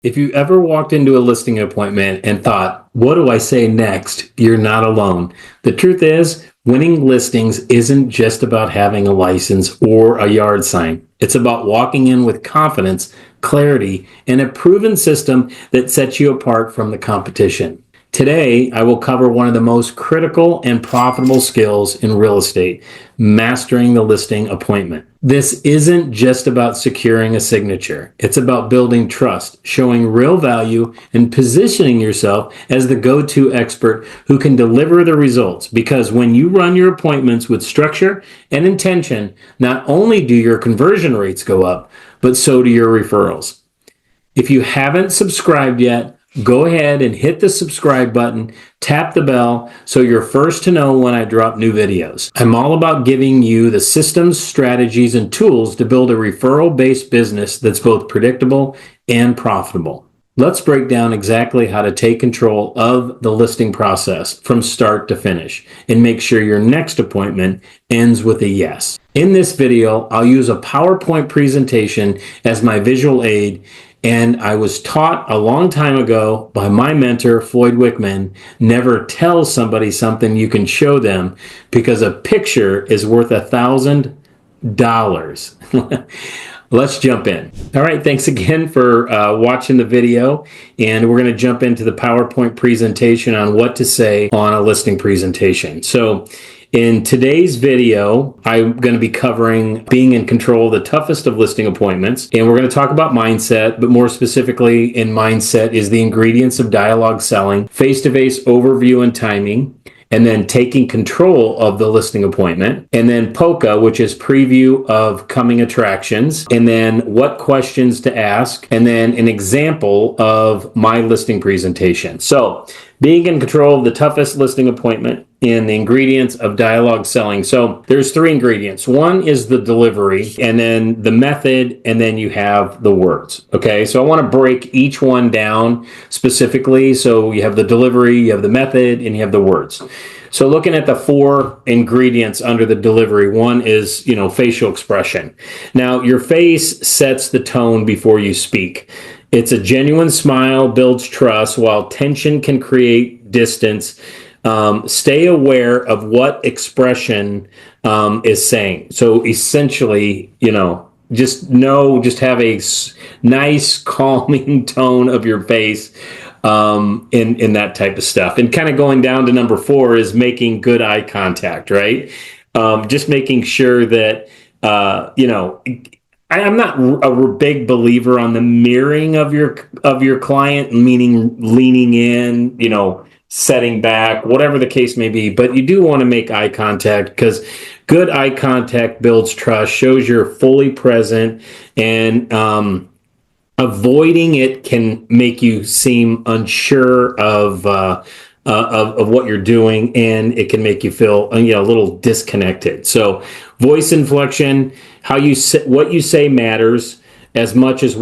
If you ever walked into a listing appointment and thought, what do I say next? You're not alone. The truth is, winning listings isn't just about having a license or a yard sign. It's about walking in with confidence, clarity, and a proven system that sets you apart from the competition. Today, I will cover one of the most critical and profitable skills in real estate, mastering the listing appointment. This isn't just about securing a signature. It's about building trust, showing real value, and positioning yourself as the go-to expert who can deliver the results. Because when you run your appointments with structure and intention, not only do your conversion rates go up, but so do your referrals. If you haven't subscribed yet, go ahead and hit the subscribe button, tap the bell so you're first to know when I drop new videos. I'm all about giving you the systems, strategies, and tools to build a referral-based business that's both predictable and profitable. Let's break down exactly how to take control of the listing process from start to finish and make sure your next appointment ends with a yes. In this video, I'll use a PowerPoint presentation as my visual aid. And I was taught a long time ago by my mentor, Floyd Wickman, never tell somebody something you can show them because a picture is worth $1,000. Let's jump in. All right, thanks again for watching the video. And we're going to jump into the PowerPoint presentation on what to say on a listing presentation. So in today's video, I'm going to be covering being in control of the toughest of listing appointments. And we're going to talk about mindset, but more specifically in mindset is the ingredients of dialogue selling, face-to-face overview and timing, and then taking control of the listing appointment, and then POCA, which is preview of coming attractions, and then what questions to ask, and then an example of my listing presentation. So being in control of the toughest listing appointment and the ingredients of dialogue selling. So there's three ingredients. One is the delivery, and then the method, and then you have the words. Okay, so I want to break each one down specifically. So you have the delivery, you have the method, and you have the words. So looking at the four ingredients under the delivery, one is, facial expression. Now, your face sets the tone before you speak. It's a genuine smile, builds trust, while tension can create distance. Stay aware of what expression is saying. So essentially, just have a nice, calming tone of your face in that type of stuff. And kind of going down to number 4 is making good eye contact, right? Just making sure that, I'm not a big believer on the mirroring of your client, meaning leaning in, setting back, whatever the case may be. But you do want to make eye contact because good eye contact builds trust, shows you're fully present, and avoiding it can make you seem unsure of what you're doing, and it can make you feel a little disconnected. So voice inflection, what you say matters as much as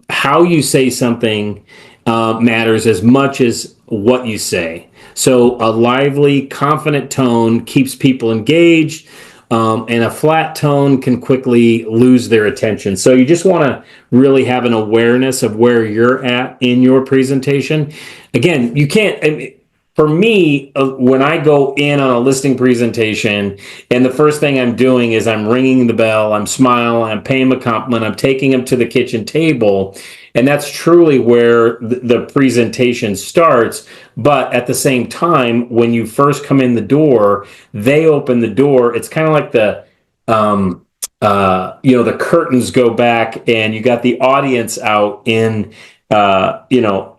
how you say something matters as much as what you say. So a lively, confident tone keeps people engaged, and a flat tone can quickly lose their attention. So you just want to really have an awareness of where you're at in your presentation. Again, you can't. For me, when I go in on a listing presentation, and the first thing I'm doing is I'm ringing the bell, I'm smiling, I'm paying them a compliment, I'm taking them to the kitchen table, and that's truly where the presentation starts. But at the same time, when you first come in the door, they open the door. It's kind of like the curtains go back, and you got the audience out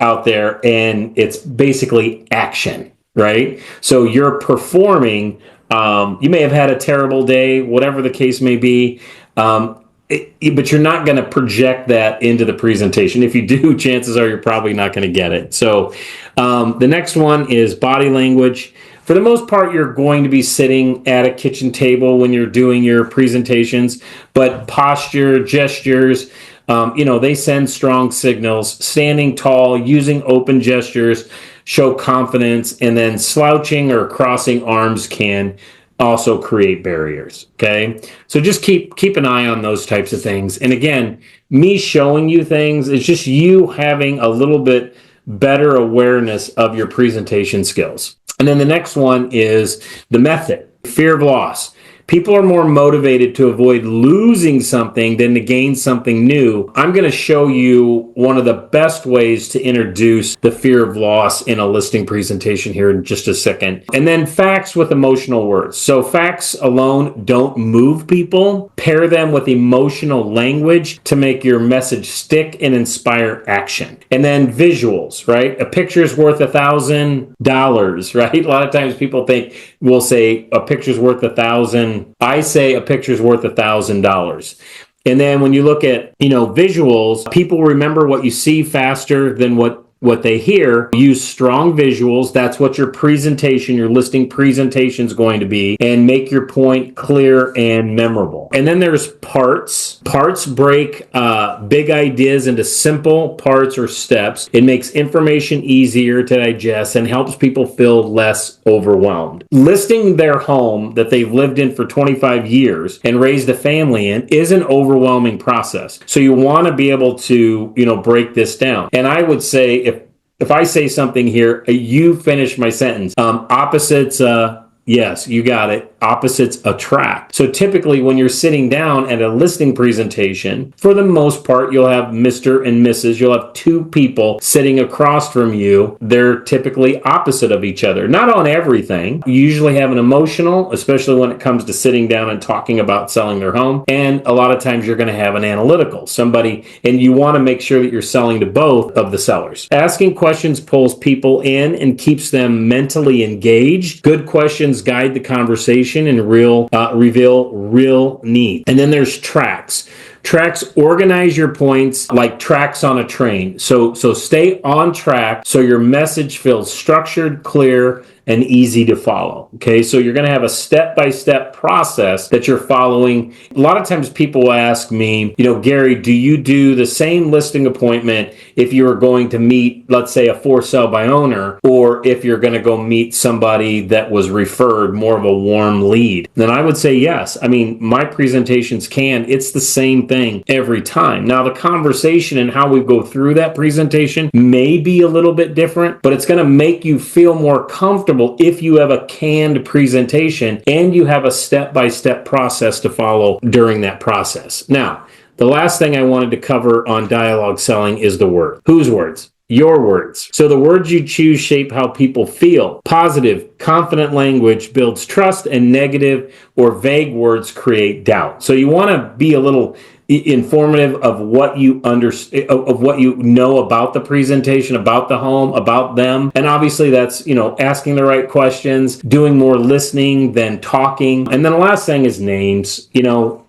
out there, and it's basically action, right? So you're performing. You may have had a terrible day, whatever the case may be, but you're not going to project that into the presentation. If you do, chances are you're probably not going to get it. So the next one is body language. For the most part, you're going to be sitting at a kitchen table when you're doing your presentations, but posture, gestures, they send strong signals. Standing tall, using open gestures, show confidence, and then slouching or crossing arms can also create barriers. Okay. So just keep an eye on those types of things. And again, me showing you things is just you having a little bit better awareness of your presentation skills. And then the next one is the method, fear of loss. People are more motivated to avoid losing something than to gain something new. I'm going to show you one of the best ways to introduce the fear of loss in a listing presentation here in just a second. And then facts with emotional words. So facts alone don't move people. Pair them with emotional language to make your message stick and inspire action. And then visuals, right? A picture's worth $1,000, right? A lot of times people think we'll say a picture's worth $1,000. I say a picture's worth $1,000. And then when you look at, visuals, people remember what you see faster than what they hear. Use strong visuals. That's what your presentation, your listing presentation is going to be, and make your point clear and memorable. And then there's parts. Parts break big ideas into simple parts or steps. It makes information easier to digest and helps people feel less overwhelmed. Listing their home that they've lived in for 25 years and raised a family in is an overwhelming process. So you want to be able to, break this down. And I would say if I say something here, you finish my sentence. Opposites, yes, you got it. Opposites attract. So typically when you're sitting down at a listing presentation, for the most part, you'll have Mr. and Mrs. You'll have two people sitting across from you. They're typically opposite of each other. Not on everything. You usually have an emotional, especially when it comes to sitting down and talking about selling their home. And a lot of times you're going to have an analytical. Somebody, and you want to make sure that you're selling to both of the sellers. Asking questions pulls people in and keeps them mentally engaged. Good questions guide the conversation and reveal real need. And then there's tracks. Tracks organize your points like tracks on a train. So stay on track so your message feels structured, clear, and easy to follow. Okay, so you're going to have a step-by-step process that you're following. A lot of times people ask me, Gary, do you do the same listing appointment if you were going to meet, let's say, a for sale by owner, or if you're going to go meet somebody that was referred, more of a warm lead? Then I would say yes. I mean, my presentations it's the same thing every time. Now, the conversation and how we go through that presentation may be a little bit different, but it's going to make you feel more comfortable if you have a canned presentation and you have a step-by-step process to follow during that process. Now, the last thing I wanted to cover on dialogue selling is the word. Whose words? Your words. So the words you choose shape how people feel. Positive, confident language builds trust, and negative or vague words create doubt. So you want to be a little informative of what you of what you know about the presentation, about the home, about them. And obviously that's, asking the right questions, doing more listening than talking. And then the last thing is names,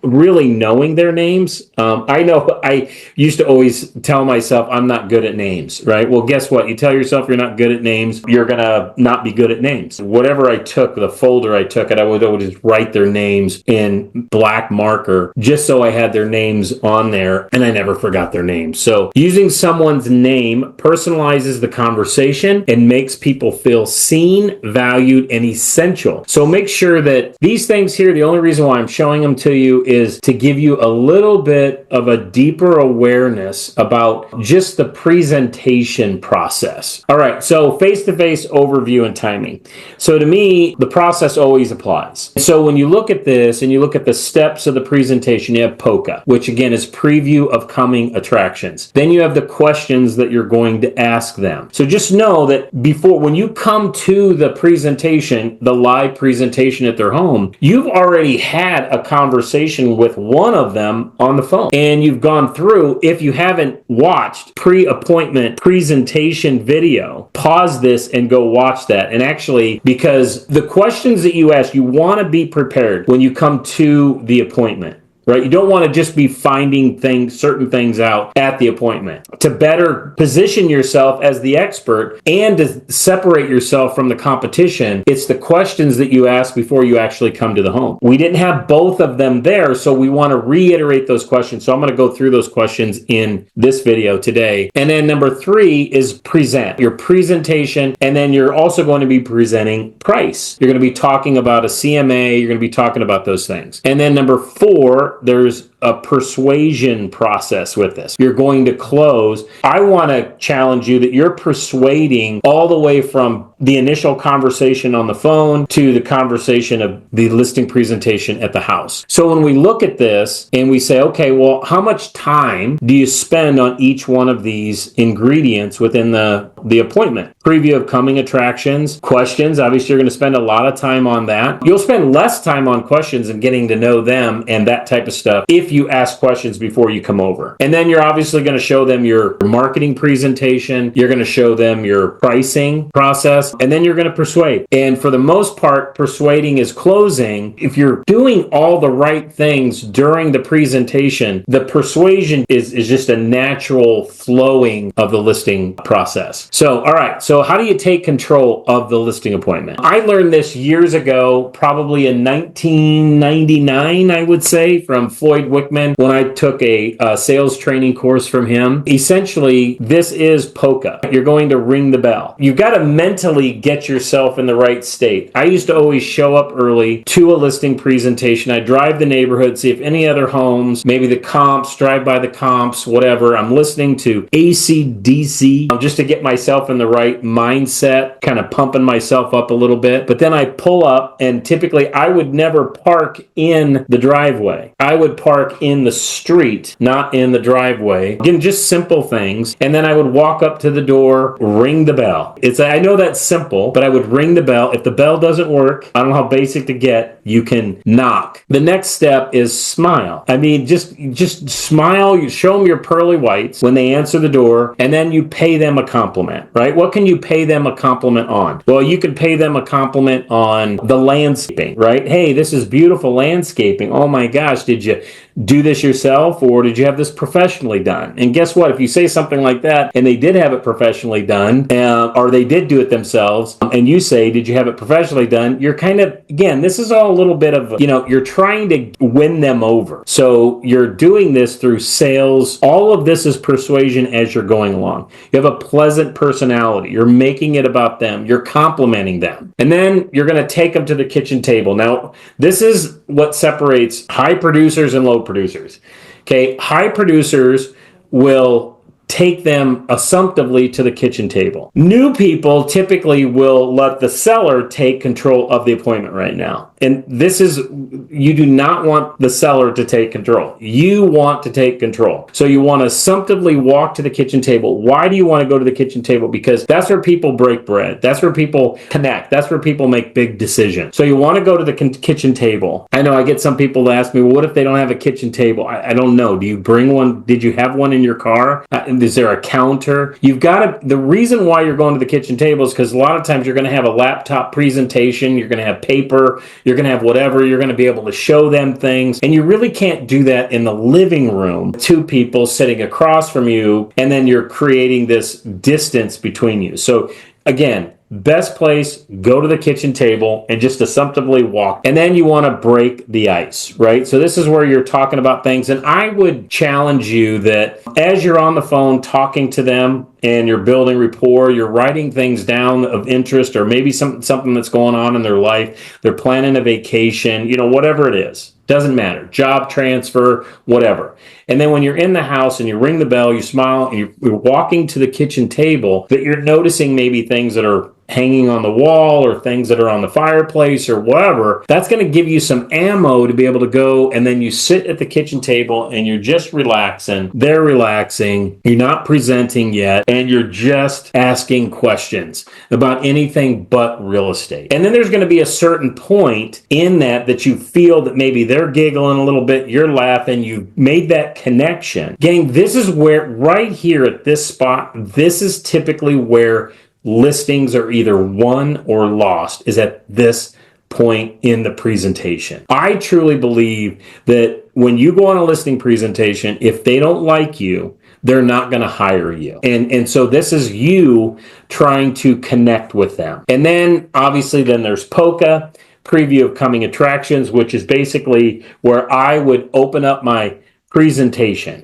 really knowing their names. I know I used to always tell myself I'm not good at names, right? Well, guess what? You tell yourself you're not good at names, you're going to not be good at names. Whatever I took, the folder I took it, I would always write their names in black marker just so I had their names on there and I never forgot their names. So using someone's name personalizes the conversation and makes people feel seen, valued, and essential. So make sure that these things here, the only reason why I'm showing them to you is to give you a little bit of a deeper awareness about just the presentation process. All right, so face-to-face overview and timing. So to me, the process always applies. So when you look at this and you look at the steps of the presentation, you have POCA, which again is preview of coming attractions. Then you have the questions that you're going to ask them. So just know that when you come to the presentation, the live presentation at their home, you've already had a conversation with one of them on the phone. And you've gone through, if you haven't watched pre-appointment presentation video, pause this and go watch that. And actually, because the questions that you ask, you want to be prepared when you come to the appointment. right? You don't want to just be finding certain things out at the appointment. To better position yourself as the expert and to separate yourself from the competition, it's the questions that you ask before you actually come to the home. We didn't have both of them there, so we want to reiterate those questions. So I'm going to go through those questions in this video today. And then number 3 is present. Your presentation, and then you're also going to be presenting price. You're going to be talking about a CMA, you're going to be talking about those things. And then number 4, there's a persuasion process with this. You're going to close. I want to challenge you that you're persuading all the way from the initial conversation on the phone to the conversation of the listing presentation at the house. So when we look at this and we say, okay, well, how much time do you spend on each one of these ingredients within the appointment? Preview of coming attractions, questions. Obviously, you're going to spend a lot of time on that. You'll spend less time on questions and getting to know them and that type of stuff if you ask questions before you come over. And then you're obviously going to show them your marketing presentation. You're going to show them your pricing process, and then you're going to persuade. And for the most part, persuading is closing. If you're doing all the right things during the presentation, the persuasion is just a natural flowing of the listing process. So, all right. So how do you take control of the listing appointment? I learned this years ago, probably in 1999, I would say, from Floyd Wickman when I took a sales training course from him. Essentially, this is polka. You're going to ring the bell. You've got to mentally get yourself in the right state. I used to always show up early to a listing presentation. I drive the neighborhood, see if any other homes, maybe the comps, drive by the comps, whatever. I'm listening to AC/DC just to get myself in the right mindset, kind of pumping myself up a little bit. But then I pull up, and typically I would never park in the driveway. I would park in the street, not in the driveway. Again, just simple things. And then I would walk up to the door, ring the bell. I know that's simple, but I would ring the bell. If the bell doesn't work, I don't know how basic to get, you can knock. The next step is smile. I mean, just smile. You show them your pearly whites when they answer the door, and then you pay them a compliment, right? What can you pay them a compliment on? Well, you could pay them a compliment on the landscaping, right? Hey, this is beautiful landscaping. Oh my gosh, did you do this yourself, or did you have this professionally done? And guess what? If you say something like that and they did have it professionally done, or they did do it themselves, and you say, did you have it professionally done? You're kind of, again, this is all a little bit of, you're trying to win them over. So you're doing this through sales. All of this is persuasion as you're going along. You have a pleasant personality. You're making it about them. You're complimenting them. And then you're going to take them to the kitchen table. Now, this is what separates high producers and low producers. Okay, high producers will take them assumptively to the kitchen table. New people typically will let the seller take control of the appointment right now. And this is, you do not want the seller to take control. You want to take control. So you want to assumptively walk to the kitchen table. Why do you want to go to the kitchen table? Because that's where people break bread. That's where people connect. That's where people make big decisions. So you want to go to the kitchen table. I know I get some people that ask me, well, what if they don't have a kitchen table? I don't know. Do you bring one? Did you have one in your car? Is there a counter? You've got to, the reason why you're going to the kitchen table is because a lot of times you're going to have a laptop presentation, you're going to have paper, you're going to have whatever, you're going to be able to show them things, and you really can't do that in the living room. Two people sitting across from you, and then you're creating this distance between you. So again, best place, go to the kitchen table and just assumptively walk. And then you want to break the ice, right? So this is where you're talking about things. And I would challenge you that as you're on the phone talking to them and you're building rapport, you're writing things down of interest, or maybe something that's going on in their life. They're planning a vacation, whatever it is. Doesn't matter. Job transfer, whatever. And then when you're in the house and you ring the bell, you smile, and you're walking to the kitchen table, that you're noticing maybe things that are hanging on the wall or things that are on the fireplace or whatever, that's going to give you some ammo to be able to go. And then you sit at the kitchen table and you're just relaxing. They're relaxing. You're not presenting yet. And you're just asking questions about anything but real estate. And then there's going to be a certain point in that you feel that maybe they're giggling a little bit, you're laughing, you've made that connection. Gang, this is where, right here at this spot, this is typically where listings are either won or lost, is at this point in the presentation. I truly believe that when you go on a listing presentation, if they don't like you, they're not going to hire you. And so this is you trying to connect with them. And then obviously then there's POCA, preview of coming attractions, which is basically where I would open up my presentation.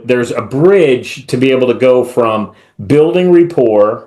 There's a bridge to be able to go from building rapport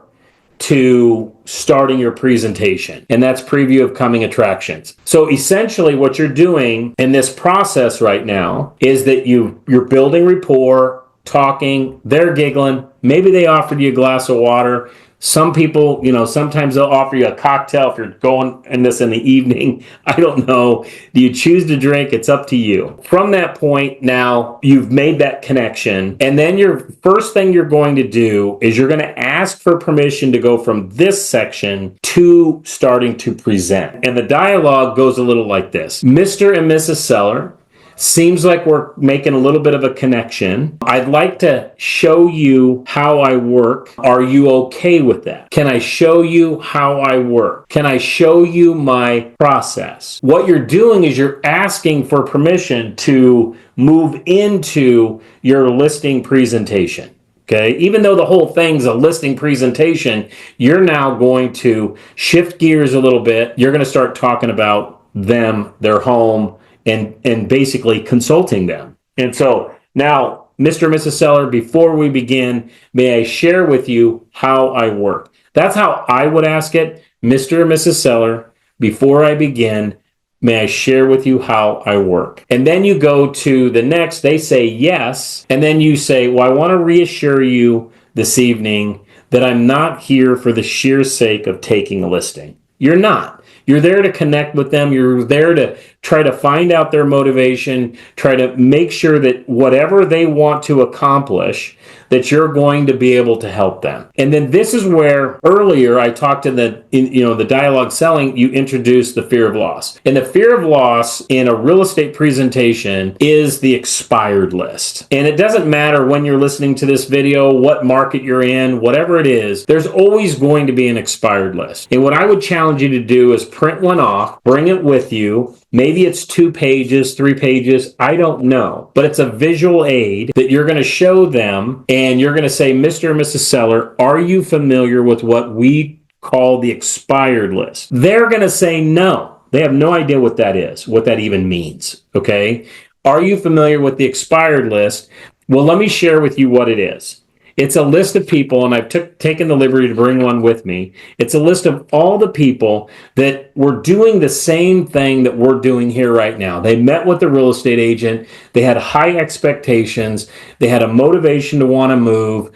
to starting your presentation, and that's preview of coming attractions. So essentially what you're doing in this process right now is that you're building rapport, talking, they're giggling, maybe they offered you a glass of water. Some people, sometimes they'll offer you a cocktail if you're going in this in the evening. I don't know. Do you choose to drink? It's up to you. From that point, now you've made that connection. And then your first thing you're going to do is you're going to ask for permission to go from this section to starting to present. And the dialogue goes a little like this. Mr. and Mrs. Seller, seems like we're making a little bit of a connection. I'd like to show you how I work. Are you okay with that? Can I show you how I work? Can I show you my process? What you're doing is you're asking for permission to move into your listing presentation. Okay, even though the whole thing's a listing presentation, you're now going to shift gears a little bit. You're going to start talking about them, their home, and basically consulting them. And so now, Mr. and Mrs. Seller, before we begin, may I share with you how I work? That's how I would ask it. Mr. and Mrs. Seller, before I begin, may I share with you how I work? And then you go to the next, they say yes. And then you say, well, I want to reassure you this evening that I'm not here for the sheer sake of taking a listing. You're not. You're there to connect with them. You're there to try to find out their motivation, try to make sure that whatever they want to accomplish, that you're going to be able to help them. And then this is where earlier I talked in the dialogue selling, you introduced the fear of loss. And the fear of loss in a real estate presentation is the expired list. And it doesn't matter when you're listening to this video, what market you're in, whatever it is, there's always going to be an expired list. And what I would challenge you to do is print one off, bring it with you. Maybe it's 2 pages, 3 pages, I don't know. But it's a visual aid that you're going to show them, and you're going to say, Mr. and Mrs. Seller, are you familiar with what we call the expired list? They're going to say no. They have no idea what that is, what that even means, okay? Are you familiar with the expired list? Well, let me share with you what it is. It's a list of people, and I've taken the liberty to bring one with me. It's a list of all the people that were doing the same thing that we're doing here right now. They met with the real estate agent. They had high expectations. They had a motivation to want to move.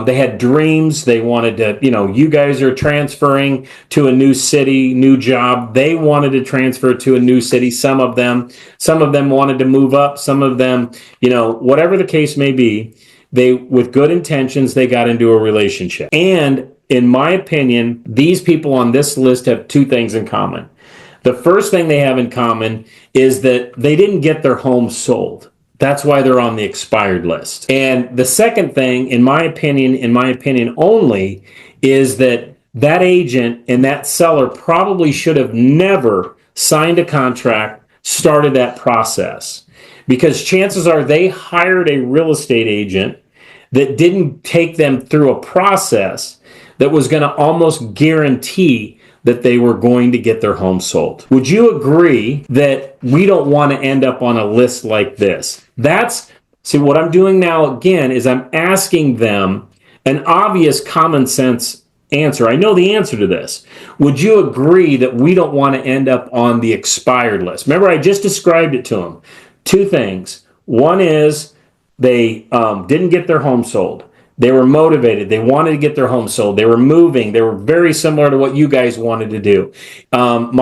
They had dreams. They wanted to, you guys are transferring to a new city, new job. They wanted to transfer to a new city. Some of them wanted to move up. Some of them, whatever the case may be. They, with good intentions, they got into a relationship. And in my opinion, these people on this list have 2 things in common. The first thing they have in common is that they didn't get their home sold. That's why they're on the expired list. And the second thing, in my opinion only, is that agent and that seller probably should have never signed a contract, started that process. Because chances are they hired a real estate agent that didn't take them through a process that was going to almost guarantee that they were going to get their home sold. Would you agree that we don't want to end up on a list like this? See, what I'm doing now again is I'm asking them an obvious common sense answer. I know the answer to this. Would you agree that we don't want to end up on the expired list? Remember, I just described it to them. 2 things. One is they didn't get their home sold. They were motivated. They wanted to get their home sold. They were moving. They were very similar to what you guys wanted to do. In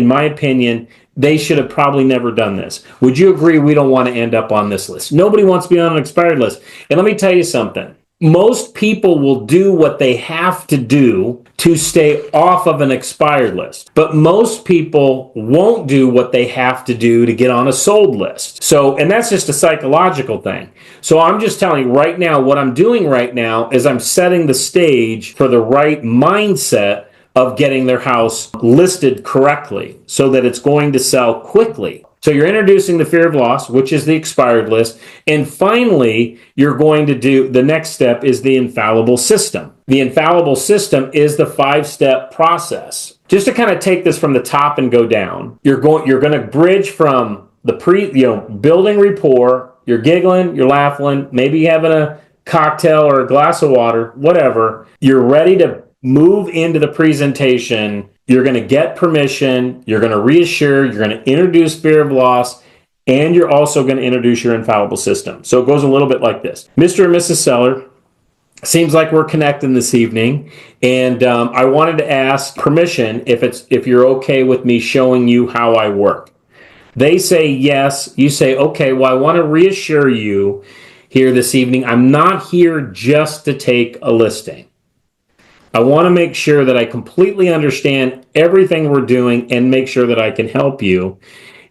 my opinion, they should have probably never done this. Would you agree we don't want to end up on this list? Nobody wants to be on an expired list. And let me tell you something. Most people will do what they have to do to stay off of an expired list. But most people won't do what they have to do to get on a sold list. And that's just a psychological thing. So I'm just telling you right now, what I'm doing right now is I'm setting the stage for the right mindset of getting their house listed correctly so that it's going to sell quickly. So you're introducing the fear of loss, which is the expired list. And finally, you're going to do the next step is the infallible system. The infallible system is the 5-step process. Just to kind of take this from the top and go down, you're going to bridge from the building rapport. You're giggling, you're laughing, maybe having a cocktail or a glass of water, whatever. You're ready to move into the presentation. You're going to get permission. You're going to reassure. You're going to introduce fear of loss. And you're also going to introduce your infallible system. So it goes a little bit like this. Mr. and Mrs. Seller, seems like we're connecting this evening. And I wanted to ask permission if you're okay with me showing you how I work. They say yes. You say, okay, well, I want to reassure you here this evening. I'm not here just to take a listing. I want to make sure that I completely understand everything we're doing and make sure that I can help you.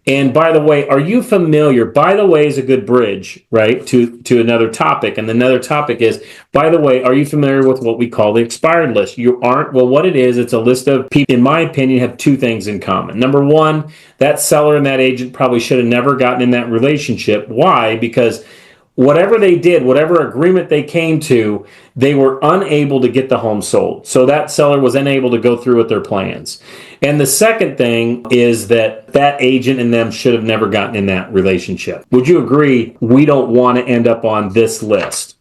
And by the way, are you familiar? By the way is a good bridge, right, to another topic. And another topic is, by the way, are you familiar with what we call the expired list? You aren't? Well, what it is, it's a list of people, in my opinion, have two things in common. Number one, that seller and that agent probably should have never gotten in that relationship. Why? Because whatever they did, whatever agreement they came to, they were unable to get the home sold. So that seller was unable to go through with their plans. And the second thing is that agent and them should have never gotten in that relationship. Would you agree we don't want to end up on this list?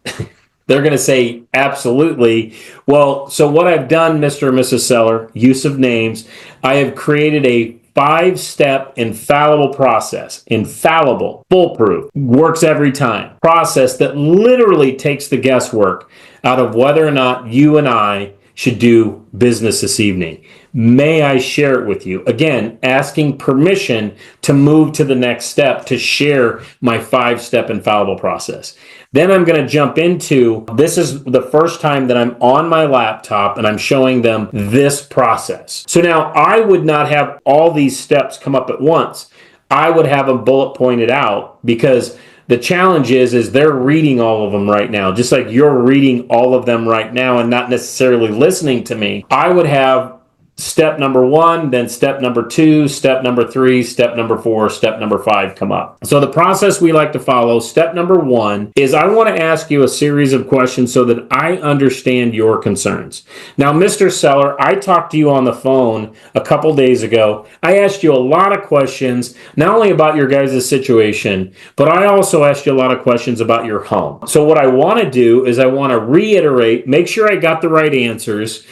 They're going to say, absolutely. Well, so what I've done, Mr. and Mrs. Seller, use of names, I have created a 5-step infallible process. Infallible, foolproof, works every time. Process that literally takes the guesswork out of whether or not you and I should do business this evening. May I share it with you? Again, asking permission to move to the next step to share my 5-step infallible process. Then I'm going to jump into, this is the first time that I'm on my laptop and I'm showing them this process. So now I would not have all these steps come up at once. I would have them bullet pointed out because the challenge is they're reading all of them right now, just like you're reading all of them right now and not necessarily listening to me. I would have step number 1, then step number 2, step number 3, step number 4, step number 5 come up. So the process we like to follow, step number 1 is I want to ask you a series of questions so that I understand your concerns. Now, Mr. Seller, I talked to you on the phone a couple days ago. I asked you a lot of questions, not only about your guys' situation, but I also asked you a lot of questions about your home. So what I want to do is I want to reiterate, make sure I got the right answers,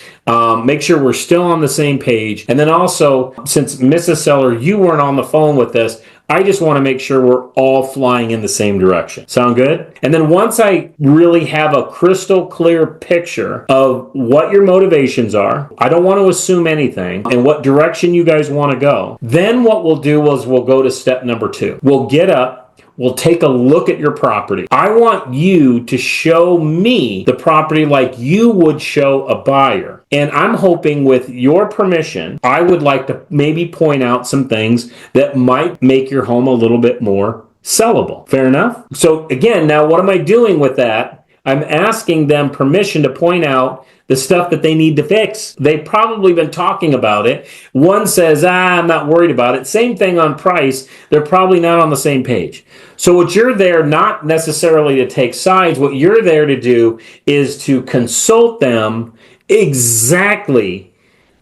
make sure we're still on the same page. And then also, since Mrs. Seller, you weren't on the phone with us, I just want to make sure we're all flying in the same direction. Sound good? And then once I really have a crystal clear picture of what your motivations are, I don't want to assume anything, and what direction you guys want to go, then what we'll do is we'll go to step number 2. We'll get up. We'll take a look at your property. I want you to show me the property like you would show a buyer. And I'm hoping with your permission, I would like to maybe point out some things that might make your home a little bit more sellable. Fair enough? So again, now what am I doing with that? I'm asking them permission to point out the stuff that they need to fix. They've probably been talking about it. One says, I'm not worried about it. Same thing on price. They're probably not on the same page. So what you're there, not necessarily to take sides, what you're there to do is to consult them exactly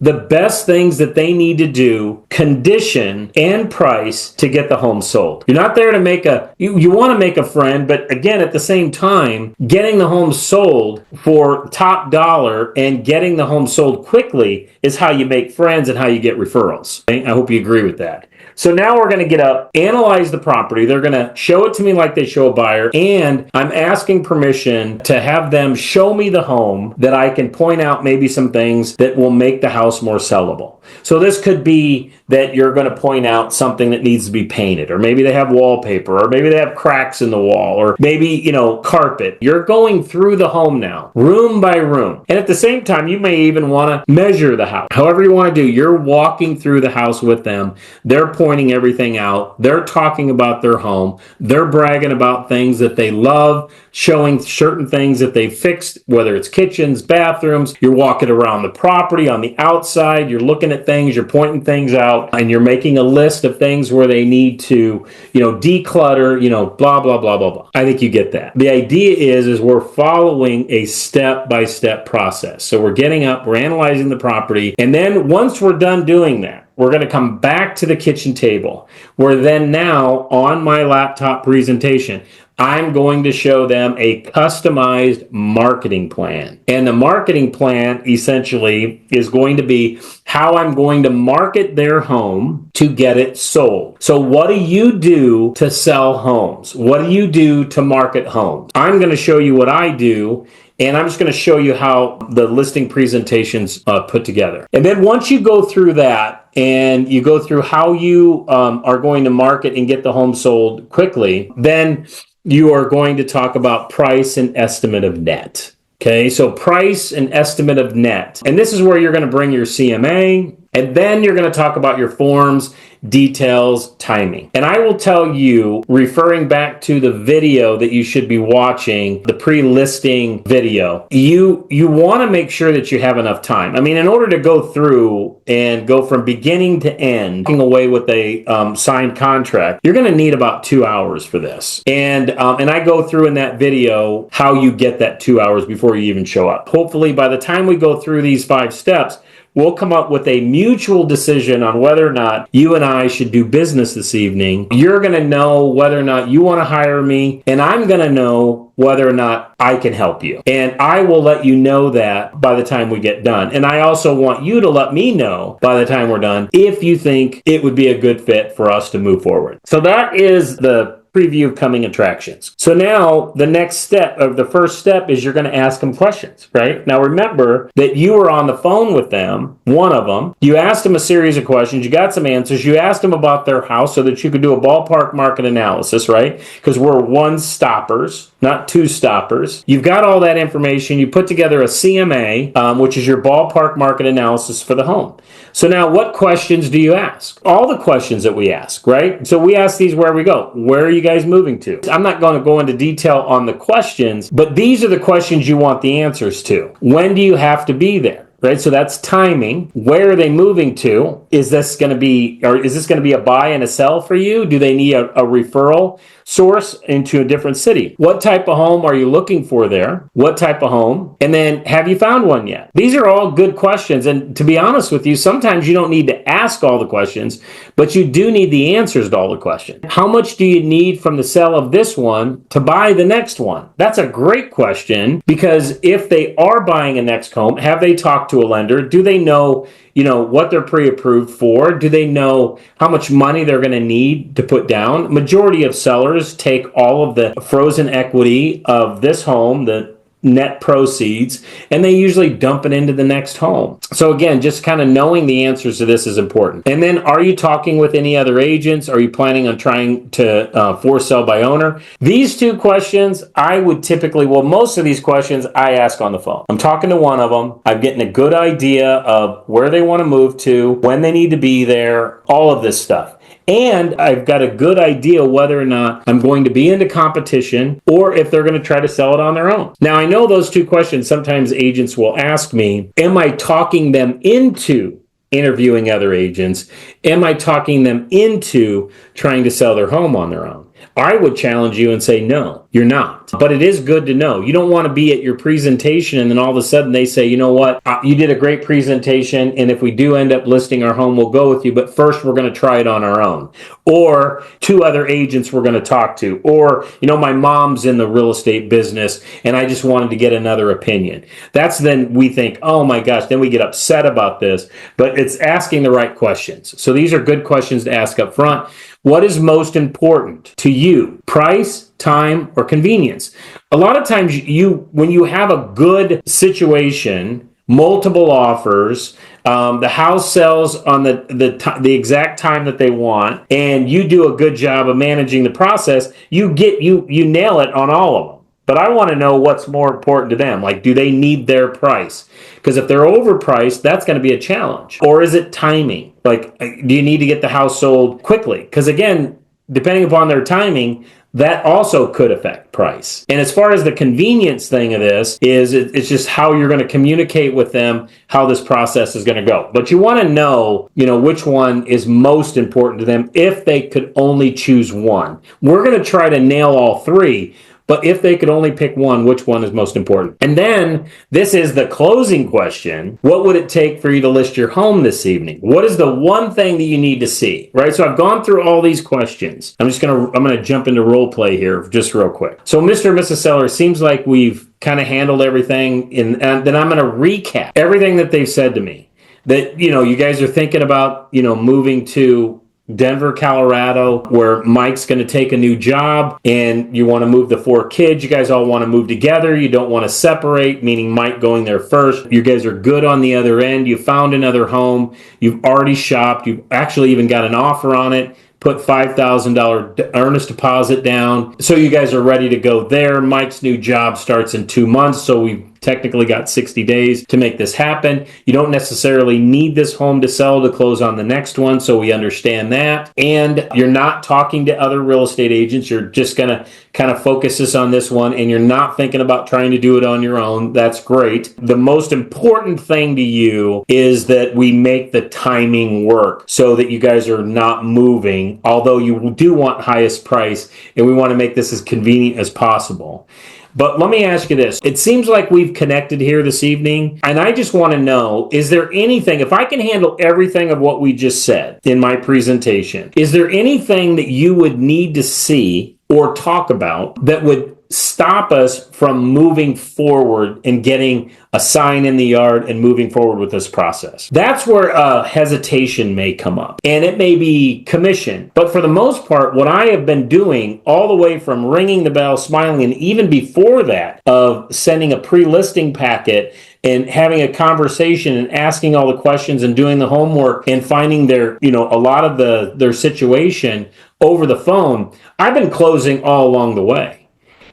the best things that they need to do, condition and price to get the home sold. You're not there to you want to make a friend, but again, at the same time, getting the home sold for top dollar and getting the home sold quickly is how you make friends and how you get referrals. Okay? I hope you agree with that. So now we're going to get up, analyze the property. They're going to show it to me like they show a buyer. And I'm asking permission to have them show me the home that I can point out maybe some things that will make the house more sellable. So this could be that you're going to point out something that needs to be painted, or maybe they have wallpaper, or maybe they have cracks in the wall, or maybe, carpet. You're going through the home now, room by room. And at the same time, you may even want to measure the house. However you want to do, you're walking through the house with them. They're pointing everything out. They're talking about their home. They're bragging about things that they love, showing certain things that they fixed, whether it's kitchens, bathrooms. You're walking around the property on the outside, you're looking at things, you're pointing things out, and you're making a list of things where they need to, declutter, blah, blah, blah, blah, blah. I think you get that. The idea is we're following a step-by-step process. So we're getting up, we're analyzing the property, and then once we're done doing that, we're going to come back to the kitchen table, where then now on my laptop presentation, I'm going to show them a customized marketing plan. And the marketing plan essentially is going to be how I'm going to market their home to get it sold. So what do you do to sell homes? What do you do to market homes? I'm going to show you what I do, and I'm just going to show you how the listing presentation's put together. And then once you go through that and you go through how you are going to market and get the home sold quickly, then you are going to talk about price and estimate of net. Okay, so price and estimate of net. And this is where you're going to bring your CMA, and then you're going to talk about your forms, details, timing. And I will tell you, referring back to the video that you should be watching, the pre-listing video, you want to make sure that you have enough time. I mean, in order to go through and go from beginning to end, walking away with a signed contract, you're going to need about 2 hours for this. And I go through in that video how you get that 2 hours before you even show up. Hopefully, by the time we go through these 5 steps, we'll come up with a mutual decision on whether or not you and I should do business this evening. You're going to know whether or not you want to hire me, and I'm going to know whether or not I can help you. And I will let you know that by the time we get done. And I also want you to let me know by the time we're done if you think it would be a good fit for us to move forward. So that is the preview of coming attractions. So now the next step, of the first step, is you're going to ask them questions, right? Now remember that you were on the phone with them, one of them. You asked them a series of questions. You got some answers. You asked them about their house so that you could do a ballpark market analysis, right? Because we're one stoppers, not two stoppers. You've got all that information. You put together a CMA, which is your ballpark market analysis for the home. So now what questions do you ask? All the questions that we ask, right? So we ask these where we go. Where are you guys moving to? I'm not going to go into detail on the questions, but these are the questions you want the answers to. When do you have to be there? Right, so that's timing. Where are they moving to? Is this going to be a buy and a sell for you? Do they need a referral source into a different city? What type of home are you looking for there? What type of home? And then, have you found one yet? These are all good questions. And to be honest with you, sometimes you don't need to ask all the questions, but you do need the answers to all the questions. How much do you need from the sale of this one to buy the next one? That's a great question, because if they are buying a next home, have they talked to a lender? Do they know what they're pre-approved for? Do they know how much money they're going to need to put down? Majority of sellers take all of the frozen equity of this home, the net proceeds, and they usually dump it into the next home. So again, just kind of knowing the answers to this is important. And then, are you talking with any other agents? Are you planning on trying to force sell by owner? These two questions, I would typically, most of these questions I ask on the phone. I'm talking to one of them. I'm getting a good idea of where they want to move to, when they need to be there, all of this stuff. And I've got a good idea whether or not I'm going to be into competition or if they're going to try to sell it on their own. Now, I know those two questions, sometimes agents will ask me, am I talking them into interviewing other agents? Am I talking them into trying to sell their home on their own? I would challenge you and say, no, you're not. But it is good to know. You don't want to be at your presentation and then all of a sudden they say, you know what, you did a great presentation, and if we do end up listing our home, we'll go with you, but first we're going to try it on our own. Or 2 other agents we're going to talk to. Or, my mom's in the real estate business and I just wanted to get another opinion. That's then we think, oh my gosh, then we get upset about this. But it's asking the right questions. So these are good questions to ask up front. What is most important to you? Price, time, or convenience? A lot of times when you have a good situation, multiple offers, the house sells on the exact time that they want, and you do a good job of managing the process, you nail it on all of them. But I want to know what's more important to them. Like, do they need their price? Because if they're overpriced, that's going to be a challenge. Or is it timing? Like, do you need to get the house sold quickly? Because again, depending upon their timing, that also could affect price. And as far as the convenience thing of this is, it's just how you're going to communicate with them, how this process is going to go. But you want to know, which one is most important to them if they could only choose one. We're going to try to nail all three, but if they could only pick one, which one is most important? And then this is the closing question. What would it take for you to list your home this evening? What is the one thing that you need to see, right? So I've gone through all these questions. I'm going to jump into role play here just real quick. So Mr. and Mrs. Seller, seems like we've kind of handled everything, and then I'm going to recap everything that they've said to me. That, you guys are thinking about, moving to Denver, Colorado, where Mike's going to take a new job, and you want to move the 4 kids. You guys all want to move together. You don't want to separate, meaning Mike going there first. You guys are good on the other end. You found another home. You've already shopped. You've actually even got an offer on it. Put $5,000 earnest deposit down. So you guys are ready to go there. Mike's new job starts in 2 months, so we've technically got 60 days to make this happen. You don't necessarily need this home to sell to close on the next one, so we understand that. And you're not talking to other real estate agents. You're just going to kind of focus this on this one, and you're not thinking about trying to do it on your own. That's great. The most important thing to you is that we make the timing work so that you guys are not moving, although you do want highest price, and we want to make this as convenient as possible. But let me ask you this. It seems like we've connected here this evening, and I just want to know, is there anything, if I can handle everything of what we just said in my presentation, is there anything that you would need to see or talk about that would stop us from moving forward and getting a sign in the yard and moving forward with this process? That's where hesitation may come up, and it may be commission. But for the most part, what I have been doing all the way from ringing the bell, smiling, and even before that, of sending a pre-listing packet and having a conversation and asking all the questions and doing the homework and finding their, a lot of their situation over the phone, I've been closing all along the way.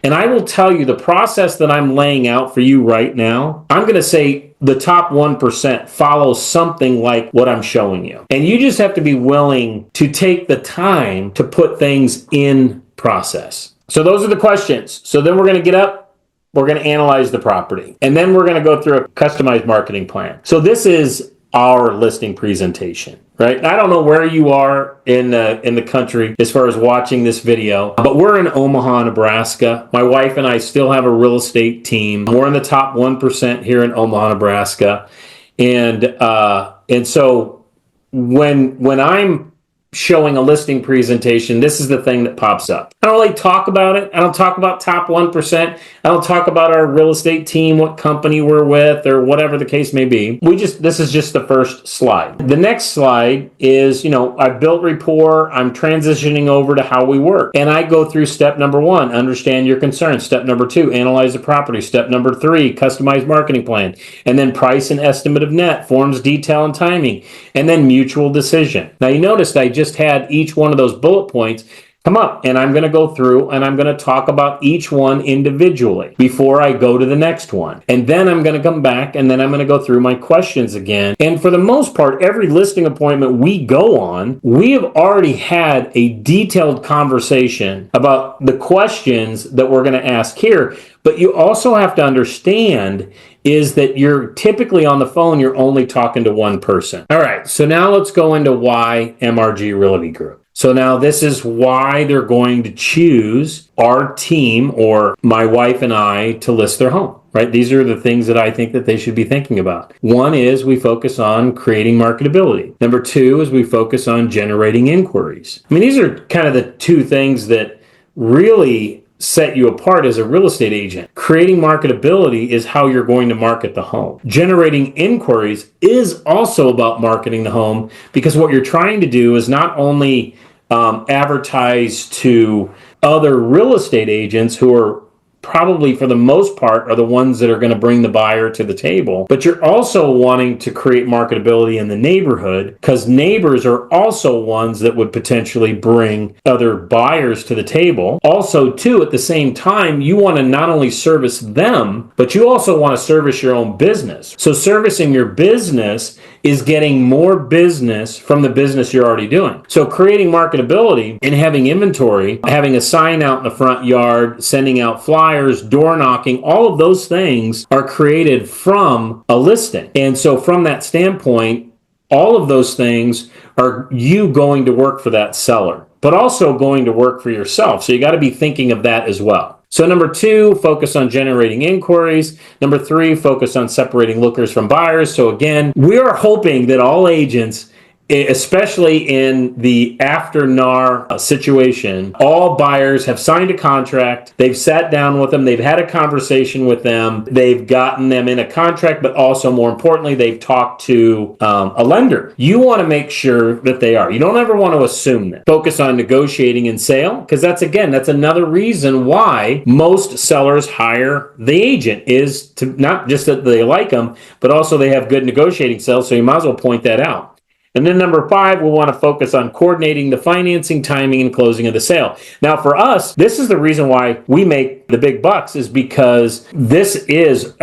And I will tell you the process that I'm laying out for you right now, I'm going to say the top 1% follows something like what I'm showing you. And you just have to be willing to take the time to put things in process. So those are the questions. So then we're going to get up, we're going to analyze the property, and then we're going to go through a customized marketing plan. So this is our listing presentation, right? I don't know where you are in the country as far as watching this video, but we're in Omaha, Nebraska. My wife and I still have a real estate team. We're in the top 1% here in Omaha, Nebraska. And so when I'm showing a listing presentation, this is the thing that pops up. I don't really talk about it. I don't talk about top 1%. I don't talk about our real estate team, what company we're with, or whatever the case may be. This is just the first slide. The next slide is, I've built rapport. I'm transitioning over to how we work. And I go through step number 1, understand your concerns. Step number 2, analyze the property. Step number 3, customize marketing plan. And then price and estimate of net, forms, detail, and timing. And then mutual decision. Now you noticed I just had each one of those bullet points come up, and I'm going to go through and I'm going to talk about each one individually before I go to the next one. And then I'm going to come back and then I'm going to go through my questions again. And for the most part, every listing appointment we go on, we have already had a detailed conversation about the questions that we're going to ask here. But you also have to understand is that you're typically on the phone, you're only talking to one person. All right, so now let's go into why MRG Realty Group. So now this is why they're going to choose our team or my wife and I to list their home, right? These are the things that I think that they should be thinking about. 1 is we focus on creating marketability. Number 2 is we focus on generating inquiries. I mean, these are kind of the 2 things that really set you apart as a real estate agent. Creating marketability is how you're going to market the home. Generating inquiries is also about marketing the home, because what you're trying to do is not only advertise to other real estate agents who are probably for the most part are the ones that are going to bring the buyer to the table, but you're also wanting to create marketability in the neighborhood, because neighbors are also ones that would potentially bring other buyers to the table. Also, too, at the same time, you want to not only service them, but you also want to service your own business. So servicing your business is getting more business from the business you're already doing. So creating marketability and having inventory, having a sign out in the front yard, sending out flyers, door knocking, all of those things are created from a listing. And so from that standpoint, all of those things are you going to work for that seller, but also going to work for yourself. So you got to be thinking of that as well. So number 2, focus on generating inquiries. Number 3, focus on separating lookers from buyers. So again, we are hoping that all agents, especially in the after NAR situation, all buyers have signed a contract, they've sat down with them, they've had a conversation with them, they've gotten them in a contract, but also more importantly, they've talked to a lender. You want to make sure that they are. You don't ever want to assume that. Focus on negotiating and sale, because that's another reason why most sellers hire the agent, is to not just that they like them, but also they have good negotiating skills, so you might as well point that out. And then number 5, we want to focus on coordinating the financing, timing, and closing of the sale. Now for us, this is the reason why we make the big bucks, is because this is,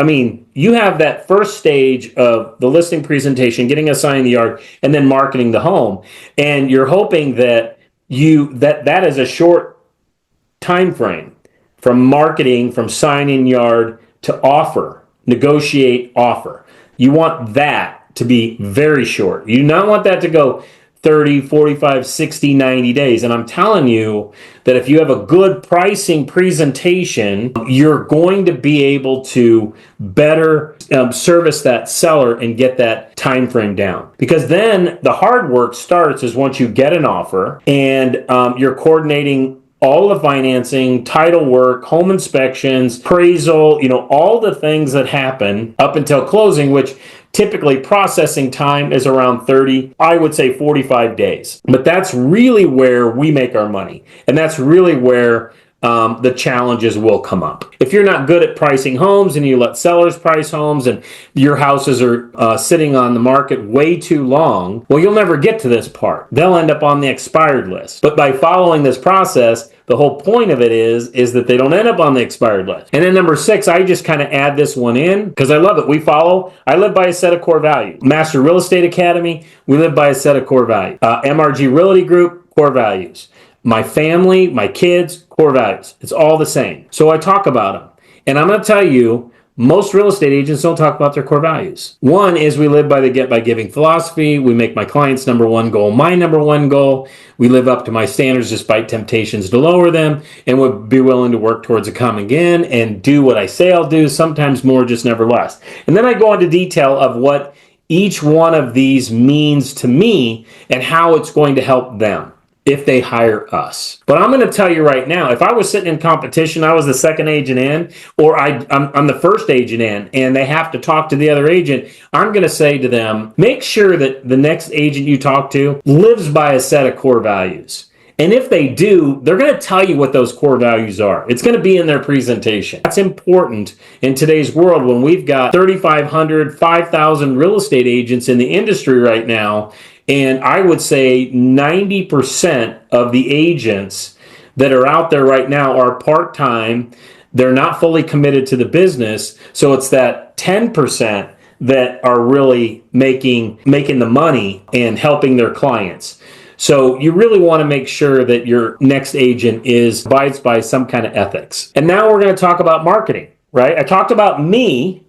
you have that first stage of the listing presentation, getting a sign in the yard, and then marketing the home. And you're hoping that that is a short time frame from marketing, from sign in yard to offer, negotiate, offer. You want that to be very short. You do not want that to go 30, 45, 60, 90 days. And I'm telling you that if you have a good pricing presentation, you're going to be able to better service that seller and get that time frame down. Because then the hard work starts is once you get an offer and you're coordinating all the financing, title work, home inspections, appraisal, all the things that happen up until closing, which typically processing time is around 30, I would say 45 days. But that's really where we make our money. And that's really where the challenges will come up. If you're not good at pricing homes and you let sellers price homes and your houses are sitting on the market way too long, well, you'll never get to this part. They'll end up on the expired list. But by following this process, the whole point of it is that they don't end up on the expired list. And then number 6, I just kind of add this one in because I love it. I live by a set of core values. Master Real Estate Academy, we live by a set of core values. MRG Realty Group, core values. My family, my kids, core values. It's all the same. So I talk about them. And I'm going to tell you, most real estate agents don't talk about their core values. One is we live by the get by giving philosophy. We make my clients' number one goal my number one goal. We live up to my standards despite temptations to lower them, and would be willing to work towards a common end and do what I say I'll do, sometimes more, just never less. And then I go into detail of what each one of these means to me and how it's going to help them if they hire us. But I'm going to tell you right now, if I was sitting in competition, I was the second agent in, or I'm the first agent in, and they have to talk to the other agent, I'm going to say to them, make sure that the next agent you talk to lives by a set of core values. And if they do, they're going to tell you what those core values are. It's going to be in their presentation. That's important in today's world when we've got 3,500, 5,000 real estate agents in the industry right now. And I would say 90% of the agents that are out there right now are part-time. They're not fully committed to the business. So it's that 10% that are really making the money and helping their clients. So you really want to make sure that your next agent abides by some kind of ethics. And now we're going to talk about marketing, right? I talked about me.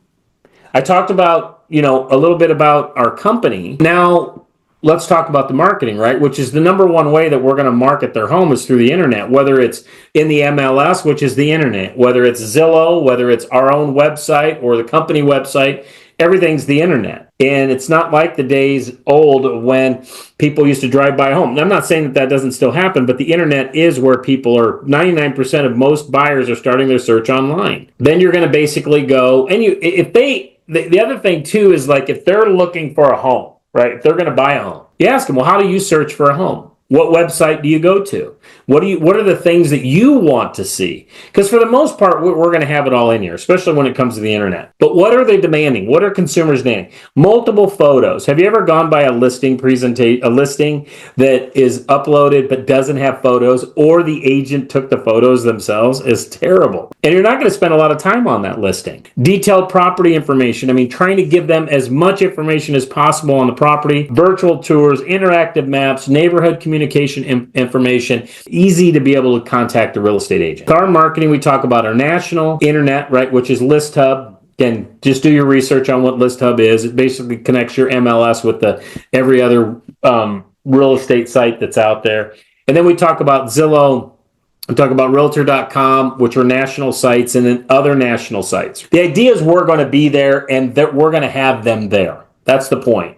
I talked about, a little bit about our company. Now, let's talk about the marketing, right? Which is the number one way that we're going to market their home is through the internet, whether it's in the MLS, which is the internet, whether it's Zillow, whether it's our own website or the company website, everything's the internet. And it's not like the days old when people used to drive by a home. Now, I'm not saying that doesn't still happen, but the internet is where 99% of most buyers are starting their search online. Then you're going to basically go, and the other thing too is like if they're looking for a home, right? If they're going to buy a home, you ask them, well, how do you search for a home? What website do you go to? What are the things that you want to see? Because for the most part, we're going to have it all in here, especially when it comes to the internet. But what are they demanding? What are consumers demanding? Multiple photos. Have you ever gone by a listing that is uploaded but doesn't have photos, or the agent took the photos themselves? Is terrible. And you're not going to spend a lot of time on that listing. Detailed property information. I mean, trying to give them as much information as possible on the property. Virtual tours, interactive maps, neighborhood communication information. Easy to be able to contact a real estate agent. Our marketing, we talk about our national internet, right, which is List Hub. Again, just do your research on what List Hub is. It basically connects your MLS with every other real estate site that's out there. And then we talk about Zillow. We talk about Realtor.com, which are national sites, and then other national sites. The idea is we're going to be there and that we're going to have them there. That's the point.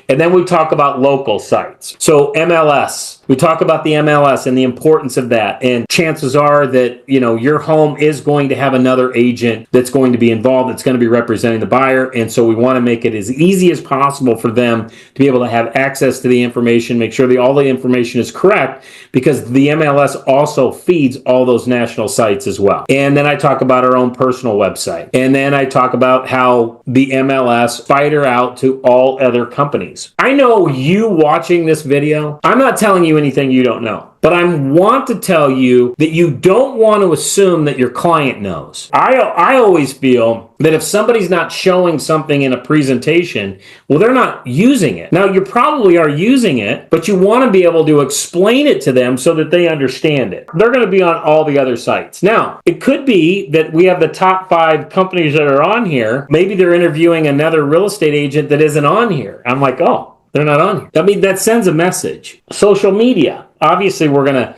And then we talk about local sites. So MLS, we talk about the MLS and the importance of that. And chances are that, your home is going to have another agent that's going to be involved, that's going to be representing the buyer. And so we want to make it as easy as possible for them to be able to have access to the information, make sure that all the information is correct, because the MLS also feeds all those national sites as well. And then I talk about our own personal website. And then I talk about how the MLS fighter out to all other companies. I know you watching this video, I'm not telling you anything you don't know. But I want to tell you that you don't want to assume that your client knows. I always feel that if somebody's not showing something in a presentation, well, they're not using it. Now, you probably are using it, but you want to be able to explain it to them so that they understand it. They're going to be on all the other sites. Now, it could be that we have the top 5 companies that are on here. Maybe they're interviewing another real estate agent that isn't on here. I'm like, oh, they're not on here. I mean, that sends a message. Social media. Obviously, we're gonna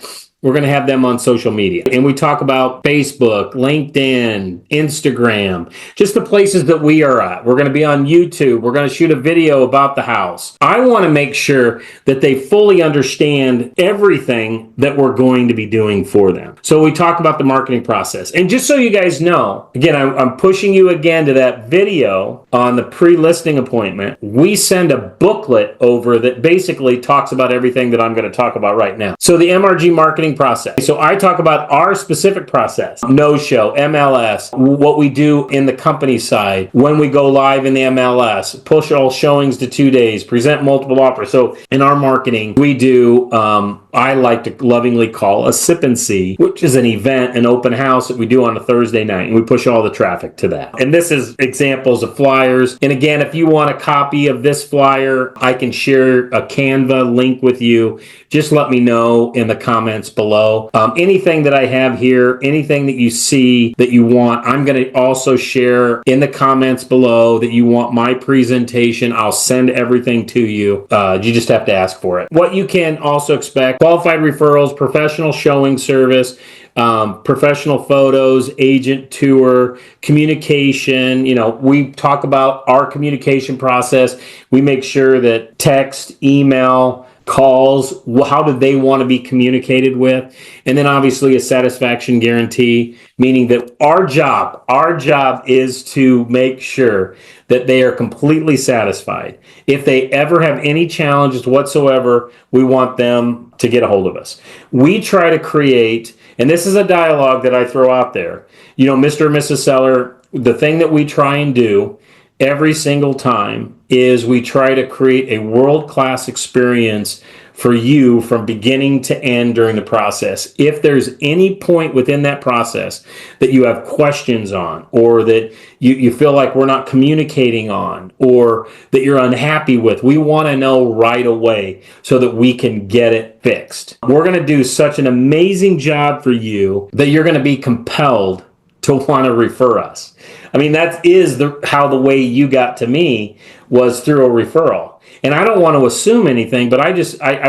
have them on social media. And we talk about Facebook, LinkedIn, Instagram, just the places that we are at. We're gonna be on YouTube. We're gonna shoot a video about the house. I wanna make sure that they fully understand everything that we're going to be doing for them. So we talk about the marketing process. And just so you guys know, again, I'm pushing you again to that video on the pre-listing appointment. We send a booklet over that basically talks about everything that I'm gonna talk about right now. So the MRG marketing process. So I talk about our specific process, no-show, MLS, what we do in the company side, when we go live in the MLS, push all showings to 2 days, present multiple offers. So in our marketing, we do, I like to lovingly call a sip and see, which is an event, an open house that we do on a Thursday night, and we push all the traffic to that. And this is examples of flyers. And again, if you want a copy of this flyer, I can share a Canva link with you. Just let me know in the comments below. Anything that I have here, anything that you see that you want, I'm going to also share in the comments below that you want my presentation. I'll send everything to you. You just have to ask for it. What you can also expect: qualified referrals, professional showing service, professional photos, agent tour, communication. We talk about our communication process. We make sure that text, email, calls, how do they want to be communicated with? And then obviously a satisfaction guarantee, meaning that our job is to make sure that they are completely satisfied. If they ever have any challenges whatsoever, we want them to get a hold of us. We try to create, and this is a dialogue that I throw out there, Mr. and Mrs. Seller, the thing that we try and do every single time is we try to create a world-class experience for you from beginning to end during the process. If there's any point within that process that you have questions on, or that you feel like we're not communicating on, or that you're unhappy with, we want to know right away so that we can get it fixed. We're going to do such an amazing job for you that you're going to be compelled to want to refer us. I mean, that is how the way you got to me was through a referral. And I don't want to assume anything, but I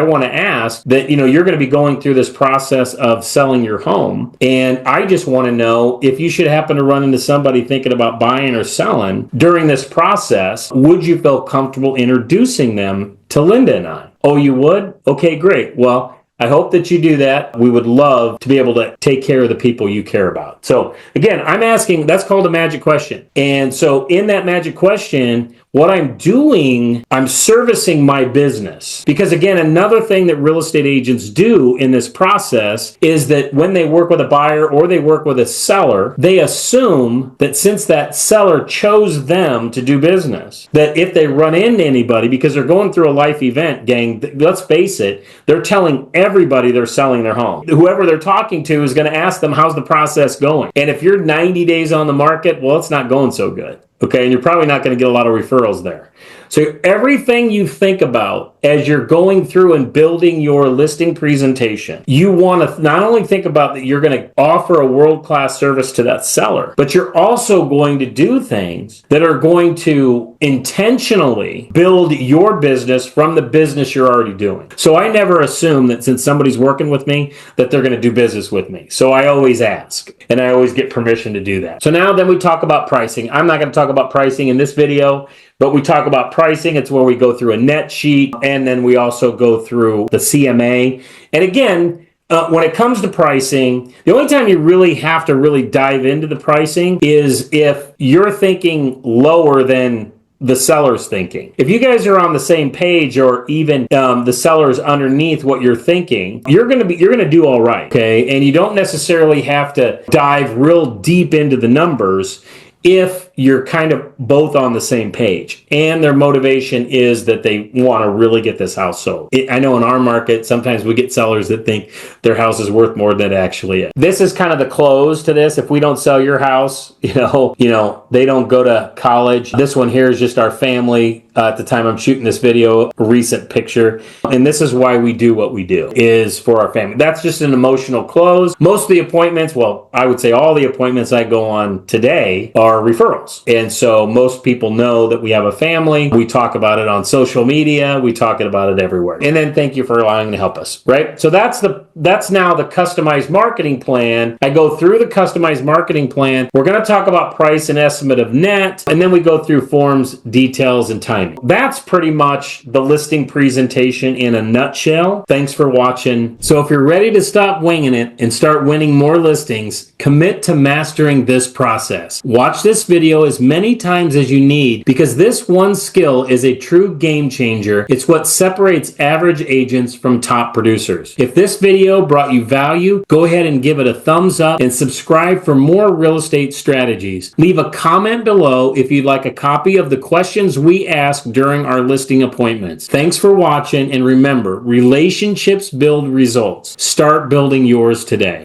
want to ask that, you're going to be going through this process of selling your home. And I just want to know if you should happen to run into somebody thinking about buying or selling during this process, would you feel comfortable introducing them to Linda and I? Oh, you would? Okay, great. Well, I hope that you do that. We would love to be able to take care of the people you care about. So again, I'm asking, that's called a magic question. And so in that magic question, what I'm doing, I'm servicing my business. Because again, another thing that real estate agents do in this process is that when they work with a buyer or they work with a seller, they assume that since that seller chose them to do business, that if they run into anybody, because they're going through a life event, gang, let's face it, they're telling everybody they're selling their home. Whoever they're talking to is going to ask them, how's the process going? And if you're 90 days on the market, well, it's not going so good. Okay, and you're probably not going to get a lot of referrals there. So everything you think about as you're going through and building your listing presentation, you want to not only think about that you're going to offer a world-class service to that seller, but you're also going to do things that are going to intentionally build your business from the business you're already doing. So I never assume that since somebody's working with me that they're going to do business with me. So I always ask, and I always get permission to do that. So now then we talk about pricing. I'm not going to talk about pricing in this video, but we talk about pricing. It's where we go through a net sheet, and then we also go through the CMA. And again, when it comes to pricing, the only time you really have to really dive into the pricing is if you're thinking lower than the seller's thinking. If you guys are on the same page, or even the seller's underneath what you're thinking, you're gonna do all right, okay? And you don't necessarily have to dive real deep into the numbers if you're kind of both on the same page and their motivation is that they want to really get this house sold. I know in our market, sometimes we get sellers that think their house is worth more than it actually is. This is kind of the close to this. If we don't sell your house, you know, they don't go to college. This one here is just our family. At the time I'm shooting this video, a recent picture. And this is why we do what we do, is for our family. That's just an emotional close. Most of the appointments, well, I would say all the appointments I go on today are referrals. And so most people know that we have a family. We talk about it on social media. We talk about it everywhere. And then thank you for allowing to help us, right? So that's now the customized marketing plan. I go through the customized marketing plan. We're going to talk about price and estimate of net, and then we go through forms, details, and timing. That's pretty much the listing presentation in a nutshell. Thanks for watching. So if you're ready to stop winging it and start winning more listings, commit to mastering this process. Watch this video as many times as you need, because this one skill is a true game changer. It's what separates average agents from top producers. If this video brought you value, go ahead and give it a thumbs up and subscribe for more real estate strategies. Leave a comment below if you'd like a copy of the questions we ask during our listing appointments. Thanks for watching, and remember, relationships build results. Start building yours today.